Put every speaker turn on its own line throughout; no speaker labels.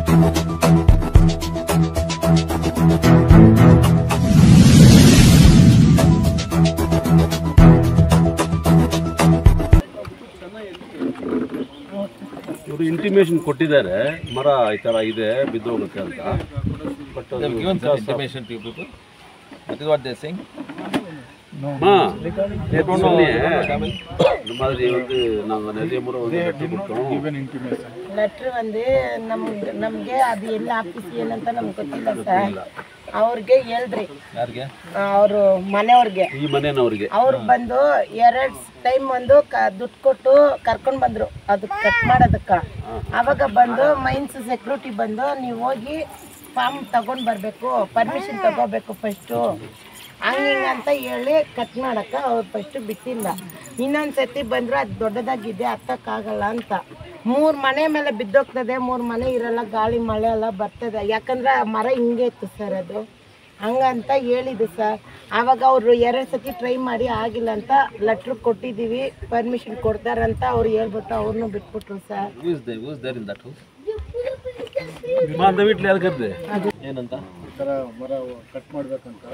ಇವರು ಇಂಟಿಮೇಷನ್ ಕೊಟ್ಟಿದ್ದಾರೆ ಮರ ಈ ತರ ಇದೆ ಬಿದ್ದು ಹೋಗುತ್ತೆ ಅಂತ but intimation to people that is what they saying
letter வந்து ನಮ್ಗೆ ಅದು ಎಲ್ಲ ಆಫೀಸ್ ಏನಂತ ನಮ್ಗೆ ಗೊತ್ತಿಲ್ಲ ಸರ್. ಅವ್ರಿಗೆ ಹೇಳ್ರಿ, ಅವರು ಮನೆಯವ್ರಿಗೆ,
ಈ ಮನೆಯವ್ರಿಗೆ
ಅವ್ರು ಬಂದು 2 ಟೈಮ್ ಒಂದು ದುಡ್ಡು ಕೊಟ್ಟು ಕರ್ಕೊಂಡು ಬಂದ್ರು ಅದು ಕಟ್ ಮಾಡೋದಕ್ಕ. ಅವಾಗ ಬಂದು ಮೈನ್ಸ್ ಸೆಕ್ಯೂರಿಟಿ ಬಂದು ನೀವು ಹೋಗಿ ಫಾರ್ಮ್ ತಗೊಂಡ್ ಬರ್ಬೇಕು, ಪರ್ಮಿಷನ್ ತಗೋಬೇಕು ಫಸ್ಟು ಹಂಗಿಂಗಂತ ಹೇಳಿ ಕಟ್ ಮಾಡಕ್ಕ ಅವ್ರು ಫಸ್ಟು ಬಿಟ್ಟಿಲ್ಲ. ಇನ್ನೊಂದ್ಸತಿ ಬಂದ್ರು ಅದು ದೊಡ್ಡದಾಗಿದೆ ಹತ್ತಕ್ಕಾಗಲ್ಲ ಅಂತ. 3 ಮನೆ ಮೇಲೆ ಬಿದ್ದೋಗ್ತದೆ, 3 ಮನೆ ಇರಲ್ಲ, ಗಾಳಿ ಮಳೆ ಎಲ್ಲ ಬರ್ತದೆ. ಯಾಕಂದ್ರೆ ಆ ಮರ ಹಿಂಗೆ ಇತ್ತು ಸರ್, ಅದು ಹಂಗಂತ ಹೇಳಿದ್ದು ಸರ್. ಆವಾಗ ಅವರು 2 ಸತಿ ಟ್ರೈ ಮಾಡಿ ಆಗಿಲ್ಲ ಅಂತ ಲೆಟ್ರ್ ಕೊಟ್ಟಿದ್ದೀವಿ, ಪರ್ಮಿಷನ್ ಕೊಡ್ತಾರಂತ ಅವ್ರು ಹೇಳ್ಬಿಟ್ಟು ಅವ್ರನ್ನೂ ಬಿಟ್ಬಿಟ್ರು ಸರ್.
ಏನಂತ
ಮರ ಕಟ್ ಮಾಡ್ಬೇಕಂತ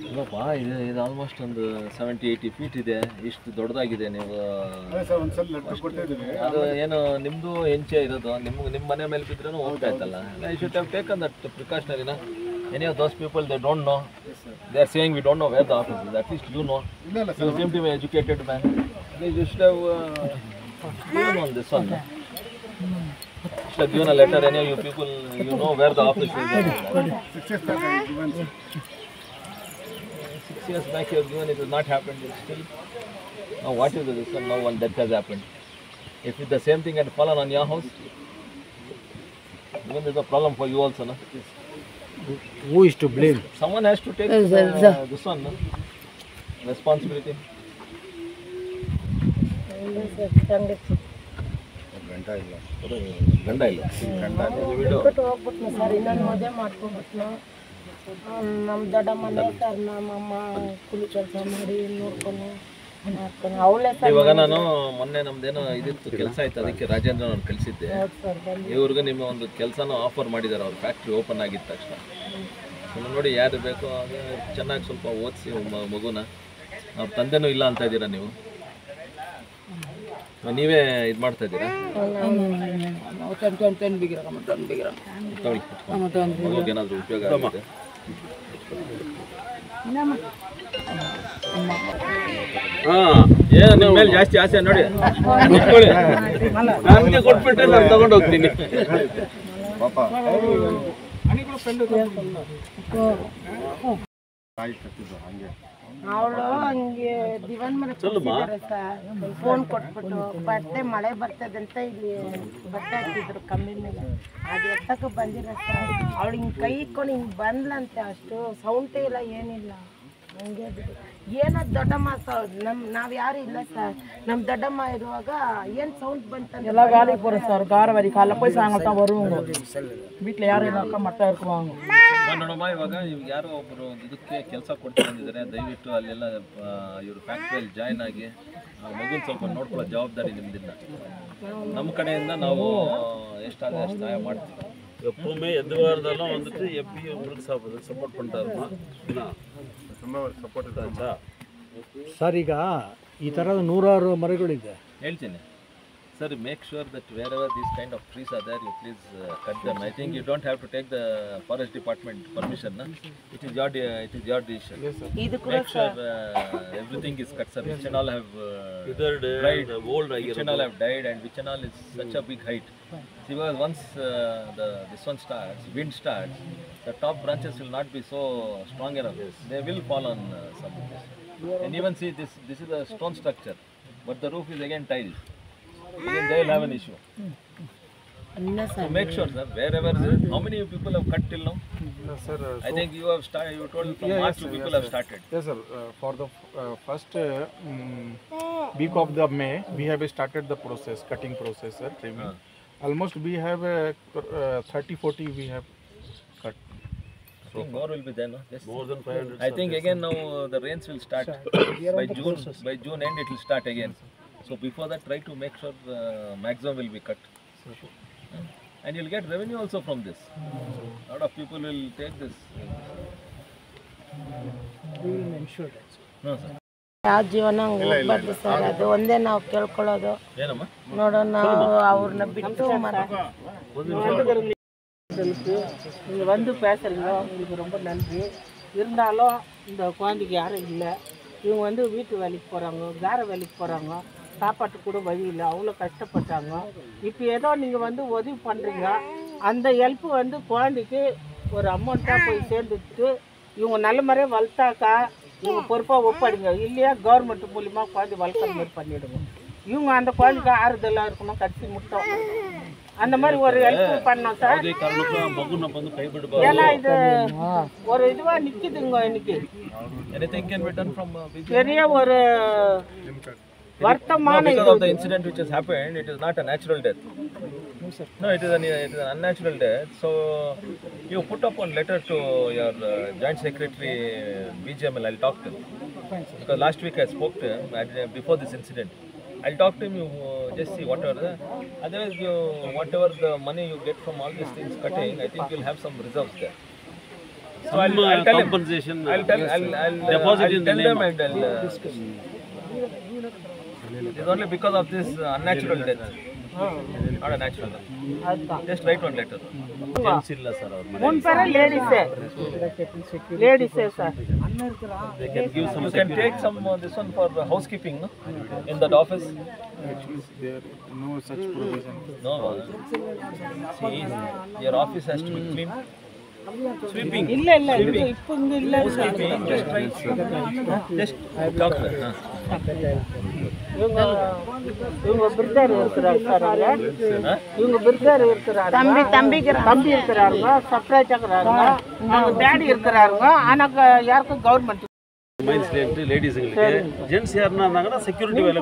ಇಲ್ಲಪ್ಪ, ಇದು ಆಲ್ಮೋಸ್ಟ್ ಒಂದು 70-80 ಫೀಟ್ ಇದೆ. ಇಷ್ಟು ದೊಡ್ಡದಾಗಿದೆ. ನೀವು ಅದು ಏನು ನಿಮ್ಮದು ಹೆಂಚೆ ಇರೋದು, ನಿಮ್ಮ ಮನೆ ಮೇಲೆ ಬಿದ್ರೂ ಹೋಗ್ತಾ ಇತ್ತಲ್ಲ. I should have taken that precautionary. Any of those people they don't know, they are saying we don't know where the office is. At least you know, you seem to be educated man. You should have given on this one. Should have given a letter. Any of you people, you know where the office is. 6 years back you have given, it has not happened. It's still now what is the reason? Now one death has happened. If the same thing had fallen on your house, even there's a problem for you also, no?
Who is to blame?
Someone has to take this one, no? Responsibility. ಗಂಡ ಇಲ್ಲ
ಬಿಟ್ಟು ಹೋಗ್ಬಿಟ್ನು sir. ಇನ್ನೊಂದು ಮದುವೆ ಮಾಡ್ಕೊಂಡ್ಬಿಟ್ನು. ನಮ್ಮ ದೊಡ್ಡ ಮನೆ sir, ನಮ್ಮಮ್ಮ ಕೂಲಿ ಕೆಲಸ ಮಾಡಿ ನೋಡ್ಕೊಂಡು ಅವಳೇ ಸರ್.
ಇವಾಗ ನಾನು ಮೊನ್ನೆ ನಮ್ದೇನೋ ಇದಿತ್ತು ಕೆಲಸ ಆಯ್ತು, ಅದಕ್ಕೆ ರಾಜೇಂದ್ರ ನಾನು ಕಳಿಸಿದ್ದೆ. ಇವ್ರಿಗೆ ನಿಮ್ಮ ಒಂದು ಕೆಲಸನೂ ಆಫರ್ ಮಾಡಿದ್ದಾರೆ. ಅವ್ರ ಫ್ಯಾಕ್ಟ್ರಿ ಓಪನ್ ಆಗಿದ್ದ ತಕ್ಷಣ ನೋಡಿ ಯಾರು ಬೇಕೋ ಹಾಗೆ ಚೆನ್ನಾಗಿ ಸ್ವಲ್ಪ ಓದಿಸಿ ಮಗುನ. ಅವ್ರ ತಂದೆನೂ ಇಲ್ಲ ಅಂತ ಇದ್ದೀರಾ ನೀವು, ನೀವೇ ಇದು ಮಾಡ್ತಾ ಇದ್ದೀರಾ? ಮಗುಗೇನಾದರೂ ಉಪಯೋಗ ಆಗುತ್ತೆ. ಏನು ನಿಮ್ಮ ಮೇಲೆ ಜಾಸ್ತಿ ಆಸೆ ನೋಡಿ, ನನಗೆ ಕೊಟ್ಬಿಟ್ರೆ ನಾನು ತಗೊಂಡು ಹೋಗ್ತೀನಿ.
ಅವಳು ಹಂಗೆ ದಿವಾನ್ ಮನೆ ಫೋನ್ ಕೊಟ್ಬಿಟ್ಟು ಬಟ್ಟೆ ಮಳೆ ಬರ್ತದಂತ ಇಲ್ಲಿ ಬಟ್ಟೆ ಹಾಕಿದ್ರು ಕಮ್ಮಿ ಮೇಲೆ. ಅದು ಎತ್ತಕ್ಕೆ ಬಂದಿರ ಸರ್. ಅವಳು ಹಿಂಗೆ ಕೈ ಇಟ್ಕೊಂಡು ಹಿಂಗೆ ಬಂದ್ಲಂತೆ. ಅಷ್ಟು ಸೌಂಡೇ ಇಲ್ಲ, ಏನಿಲ್ಲ. ಹಂಗೆ ಏನೋ ದೊಡ್ಡಮ್ಮ ನಾವು ಯಾರು ಇಲ್ಲ ಸರ್. ನಮ್ಮ ದೊಡ್ಡಮ್ಮ ಇರುವಾಗ ಏನು ಸೌಂಡ್ ಬಂತಂದ್ರೆ
ಎಲ್ಲ ಗಾಲಿಗೆ போகிறோம் சார். காரவாரி காலைல போய் சாயங்காலம் தான் வருவோங்க. வீட்டில் யாரும் இல்லைக்கா மட்டும் இருக்குவாங்க.
ನೋಡಮ್ಮ, ಇವಾಗ ಯಾರೋ ಒಬ್ಬರು ಇದಕ್ಕೆ ಕೆಲಸ ಕೊಡ್ತಾ ಬಂದಿದ್ದಾರೆ. ದಯವಿಟ್ಟು ಅಲ್ಲೆಲ್ಲ ಇವರು ಫ್ಯಾಕ್ಟ್ರಿಯಲ್ಲಿ ಜಾಯ್ನ್ ಆಗಿ ಮಗುನ ಸ್ವಲ್ಪ ನೋಡ್ಕೊಳ್ಳೋ ಜವಾಬ್ದಾರಿ ನಿಮ್ದಿಲ್ಲ. ನಮ್ಮ ಕಡೆಯಿಂದ ನಾವು ಎಷ್ಟಾದರೆ ಅಷ್ಟು ಸಹಾಯ ಮಾಡ್ತೀವಿ. எப்பவுமே எந்த வாரதாலும் வந்துட்டு எப்பயும் உங்களுக்கு ಸಪೋರ್ಟ್ பண்ணுறாருமா. ತುಂಬ ಸಪೋರ್ಟ್ ಇದ್ದಾಚಾ
ಸರ್? ಈಗ ಈ ಥರದ 100 ಮರಗಳಿದೆ.
ಹೇಳ್ತೀನಿ sir, make sure that wherever these kind of trees are there, you please cut them. I think you don't have to take the forest department permission, na? It is your decision. Yes, sir. Make sure everything is cut, sir. Which and all have died, old, which and all have died, and which and all is such a big height. See, because once this one starts, wind starts, the top branches will not be so strong enough. They will fall on some. And even see, this is a stone structure, but the roof is again tiled. Again they will have an issue. So make sure, sir, wherever, how many people have cut till now?
Sir,
I think you have started, you told from March you people have started.
Yes, sir. For the first week of the May, we have started the process, cutting process, sir, trimming. Almost we have 30-40 we have cut.
I think more will be there, no? Yes. More than 500. I think again now the rains will start. By June end it will start again. So before that, try to make sure maximum will be cut. and you'll get revenue also from this. A lot of people will take this. No, sir.
ಯಾವ ಜೀವನ ಹಂಗೆ ಹೋಗ್ಬಾರ್ದು sir, ಅದು ಒಂದೇ ನಾವು ಕೇಳ್ಕೊಳ್ಳೋದು.
ಏನಮ್ಮ?
ನೋಡೋಣ, ನಾವು ಅವ್ರನ್ನ ಬಿಟ್ಟು
நீங்கள் வந்து பேசுகிறீங்க, உங்களுக்கு ரொம்ப நன்றி. இருந்தாலும் இந்த குழந்தைக்கு யாரும் இல்லை. இவங்க வந்து வீட்டு வேலைக்கு போகிறாங்க, வேற வேலைக்கு போகிறாங்க, சாப்பாட்டுக்கு கூட வழி இல்லை, அவ்வளோ கஷ்டப்பட்டாங்க. இப்போ ஏதோ நீங்கள் வந்து உதவி பண்ணுறீங்க, அந்த ஹெல்ப்பு வந்து குழந்தைக்கு ஒரு அமௌண்ட்டாக போய் சேர்ந்துட்டு இவங்க நல்ல மாதிரியே வளர்த்தாக்கா இவங்க பொறுப்பாக ஒப்படைங்க. இல்லையா கவர்மெண்ட் மூலிமா குழந்தை வளர்க்குற மாதிரி பண்ணிவிடுங்க. இவங்க அந்த குழந்தைக்கு ஆறுதலாக இருக்கணும், கட்சி முட்டோம் அந்த மாதிரி ஒரு ஹெல்ப் பண்ணோம் சார். ஏன்னா இது ஒரு இதுவாக நிற்கிதுங்க இன்னைக்கு. பெரிய ஒரு வருத்தமான
because of the incident which has happened, it is not a natural death. No, it is an unnatural death. So you put up one letter to your joint secretary BGML. I'll talk to him because last week I spoke to him before this incident. I'll talk to him. You just see whatever. Otherwise, whatever the money you get from all these things cutting, I think you'll have some reserves there. So I'll tell compensation. I'll tell deposit in the name and it is only because of this unnatural death. Not a natural death. Just write one letter.
மூணு பேரும் லேடிஸே sir.
They can give some. You can take some this one for housekeeping, no? In that office.
Actually, there no such provision.
No. See, your office has to be clean. Sweeping.
இல்ல இது இப்போ இங்க இல்ல.
Housekeeping. Just try. Just talk.
இவங்க brother இருக்கிறாரு sir. இவங்க brother இருக்கிறாரு, தம்பி இருக்கிறாருங்க, செப்பரேட்டாக இருக்கிறாருங்க. அவங்க டேடி இருக்கிறாருங்க. ஆனால் யாருக்கும் கவர்மெண்ட்
லேடிஸுங்களுக்கு ஜென்ஸ் யாருன்னா இருந்தாங்கன்னா செக்யூரிட்டி வேலை